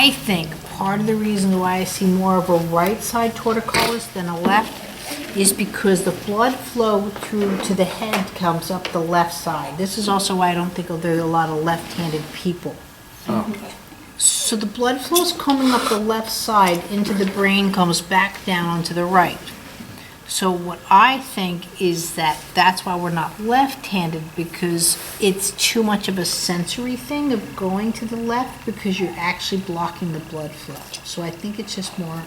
I think part of the reason why I see more of a right side torticollis than a left is because the blood flow through to the head comes up the left side. This is also why I don't think there's a lot of left-handed people. So the blood flow is coming up the left side into the brain, comes back down onto the right. So what I think is that that's why we're not left-handed, because it's too much of a sensory thing of going to the left because you're actually blocking the blood flow. So I think it's just more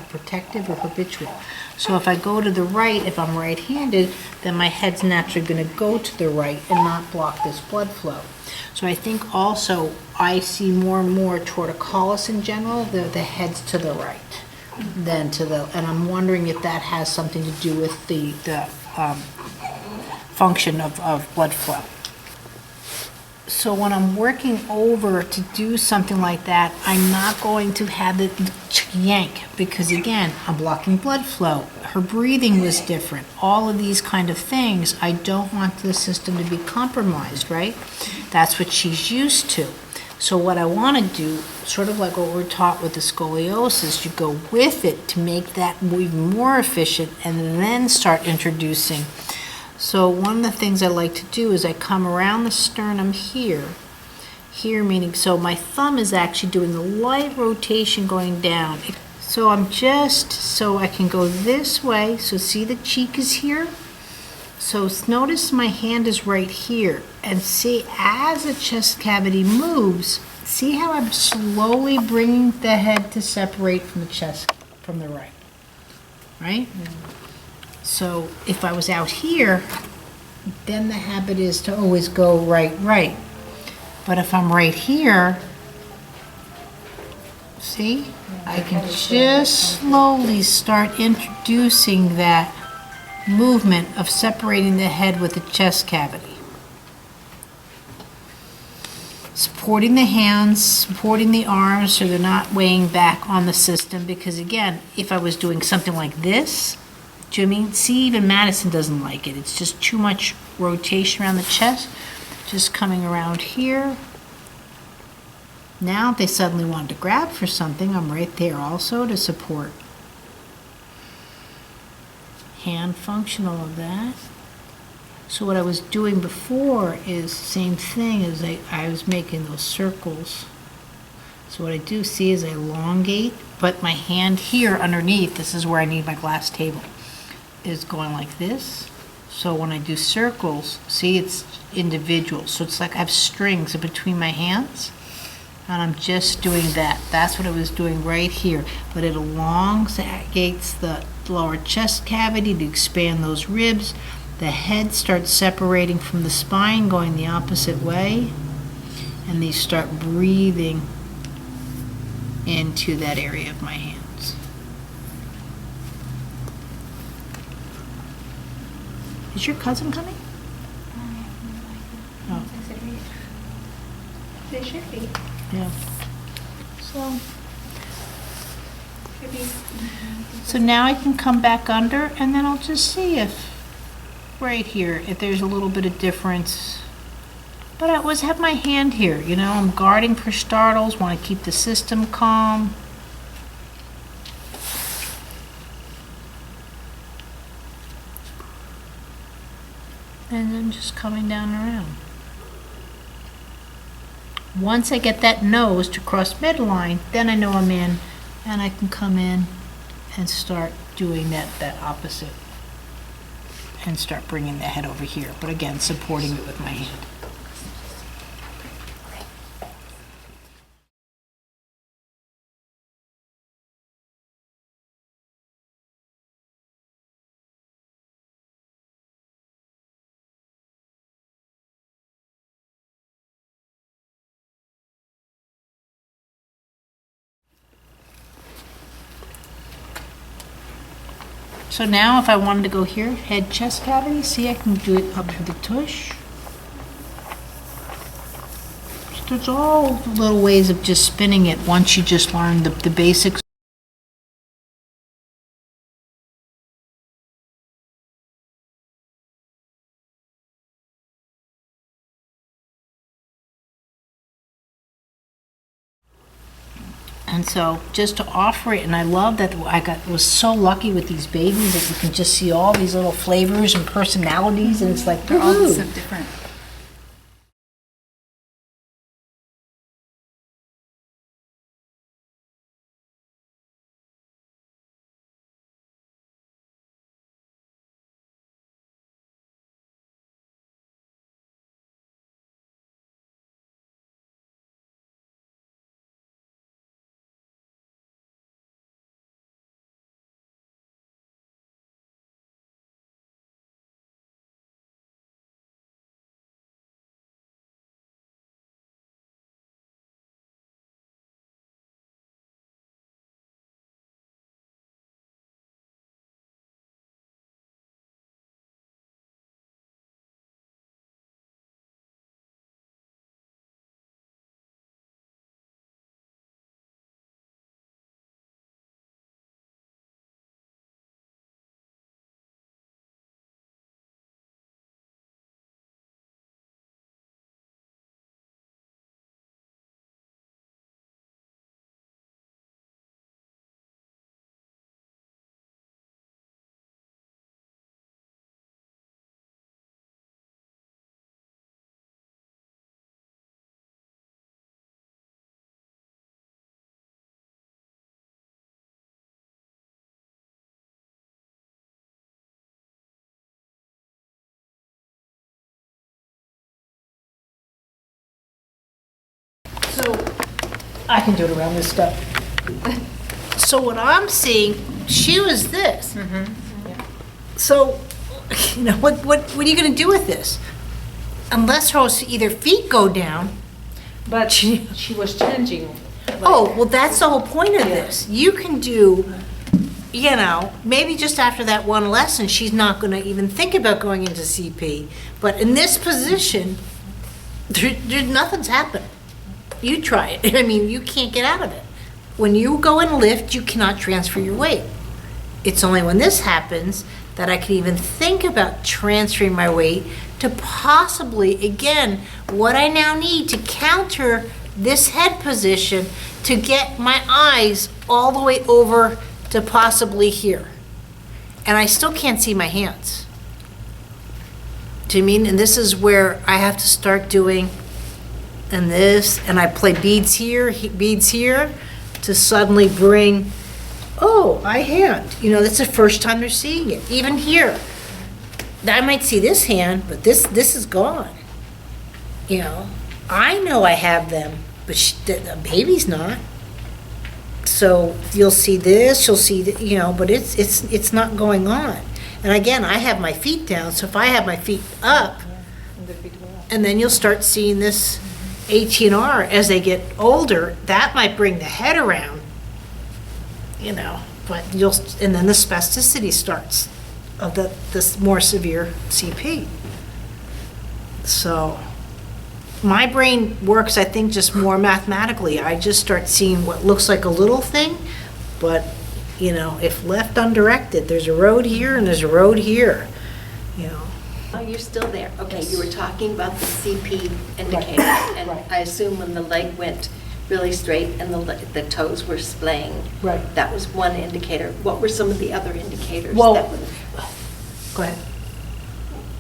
protective or habitual. So if I go to the right, if I'm right-handed, then my head's naturally going to go to the right and not block this blood flow. So I think also I see more and more torticollis in general, the head's to the right than to the, and I'm wondering if that has something to do with the function of blood flow. So when I'm working over to do something like that, I'm not going to have it yank, because again, I'm blocking blood flow. Her breathing was different. All of these kind of things, I don't want the system to be compromised, right? That's what she's used to. So what I want to do, sort of like what we're taught with the scoliosis, you go with it to make that even more efficient and then start introducing. So one of the things I like to do is I come around the sternum here meaning, so my thumb is actually doing a light rotation going down. So I'm just, so I can go this way, so see the cheek is here? So notice my hand is right here, and see as the chest cavity moves, see how I'm slowly bringing the head to separate from the chest, from the right, right? So if I was out here, then the habit is to always go right, right. But if I'm right here, see, I can just slowly start introducing that movement of separating the head with the chest cavity. Supporting the hands, supporting the arms so they're not weighing back on the system, because again, if I was doing something like this, do you know what I mean? See, even Madison doesn't like it. It's just too much rotation around the chest. Just coming around here. Now if they suddenly want to grab for something, I'm right there also to support. Hand function, all of that. So what I was doing before is same thing as I was making those circles. So what I do see is I elongate, but my hand here underneath, this is where I need my glass table, is going like this. So when I do circles, see, it's individual. So it's like I have strings in between my hands, and I'm just doing that. That's what I was doing right here. But it elongates the lower chest cavity to expand those ribs. The head starts separating from the spine, going the opposite way, and they start breathing into that area of my hands. Is your cousin coming? Oh. They should be. Yeah. So now I can come back under, and then I'll just see if right here, if there's a little bit of difference. But I always have my hand here, you know, I'm guarding for startles, want to keep the system calm. And then just coming down around. Once I get that nose to cross midline, then I know I'm in, and I can come in and start doing that opposite and start bringing the head over here, but again, supporting it with my hand. So now if I wanted to go here, head chest cavity, see I can do it up to the tush. So there's all little ways of just spinning it once you just learn the basics. And so just to offer it, and I love that was so lucky with these babies that you can just see all these little flavors and personalities, and it's like they're all So different. So I can do it around this stuff. So what I'm seeing, she was this. So, you know, what are you going to do with this? Unless her either feet go down. But she was changing. Oh, well, that's the whole point of this. You can do, you know, maybe just after that one lesson, she's not going to even think about going into CP. But in this position, nothing's happened. You try it. I mean, you can't get out of it. When you go and lift, you cannot transfer your weight. It's only when this happens that I can even think about transferring my weight to possibly, again, what I now need to counter this head position to get my eyes all the way over to possibly here. And I still can't see my hands. Do you mean? And this is where I have to start doing and this, and I play beads here, to suddenly bring, oh, I hand. You know, that's the first time they're seeing it. Even here, I might see this hand, but this is gone. You know, I know I have them, but the baby's not. So you'll see this, you'll see, you know, but it's not going on. And again, I have my feet down, so if I have my feet up, and then you'll start seeing this H&R as they get older, that might bring the head around, you know, but and then the spasticity starts of this more severe CP. So my brain works, I think, just more mathematically. I just start seeing what looks like a little thing, but, you know, if left undirected, there's a road here and there's a road here, you know. Oh, you're still there. Okay, Yes. you were talking about the CP indicator, and Right. I assume when the leg went really straight and the toes were splaying, Right. that was one indicator. What were some of the other indicators Well- that would? Go ahead.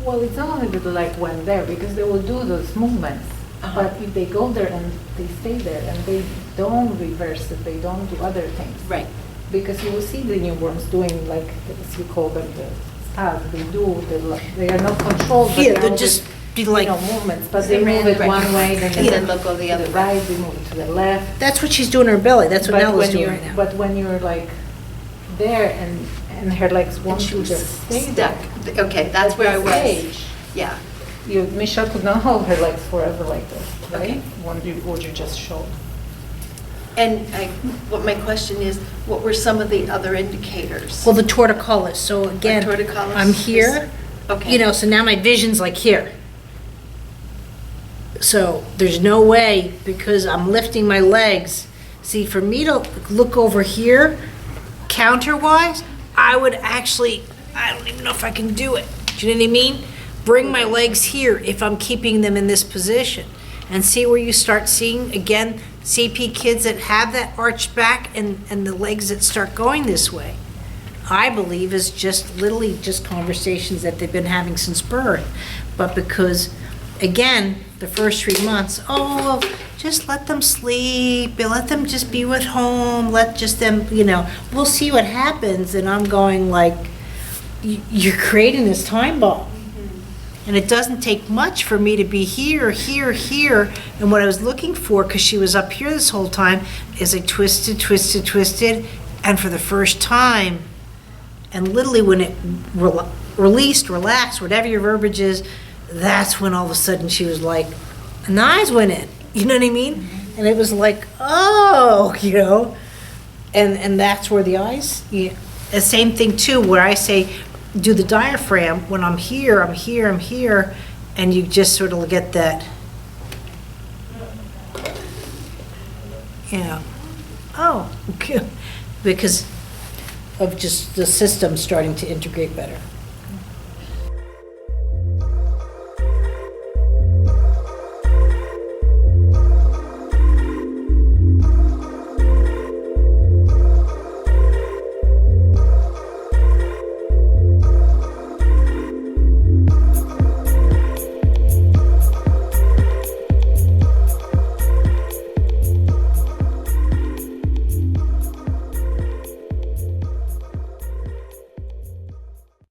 Well, it's not only that the leg went there, because they will do those movements. Uh-huh. But if they go there and they stay there and they don't reverse it, they don't do other things. Right. Because you will see the newborns doing, like, as you call them, the stars, they are not controlled. but Yeah, they they'll always, just be like, you know, movements, but they move it Right. one way, then And they then move they'll go the to other the way. right, they move it to the left. that's what she's doing in her belly. That's what Nella's doing right now. But when you're like there and her legs And want she to was just stay stuck. there. Okay, that's where I was. Stage, Yeah. Michelle could not hold her legs forever like this, right? Okay. What you just showed. And what my question is, what were some of the other indicators? Well, the torticollis, so again, torticollis I'm is- here, Okay. you know, so now my vision's like here. So there's no way, because I'm lifting my legs. See, for me to look over here, counter-wise, I would actually, I don't even know if I can do it. Do you know what I mean? Bring my legs here if I'm keeping them in this position. And see where you start seeing, again, CP kids that have that arched back and the legs that start going this way, I believe is just literally just conversations that they've been having since birth. But because, again, the first 3 months, oh, just let them sleep, and let them just be at home, let just them, we'll see what happens. And I'm going like, you're creating this time bomb. And it doesn't take much for me to be here, here, here. And what I was looking for, because she was up here this whole time, is I twisted, twisted, twisted. And for the first time, and literally when it released, relaxed, whatever your verbiage is, that's when all of a sudden she was like, and the eyes went in. You know what I mean? And it was like, oh, and that's where the eyes, the same thing too, where I say, do the diaphragm, when I'm here, I'm here, I'm here, and you just sort of get that, oh, okay, because of just the system starting to integrate better.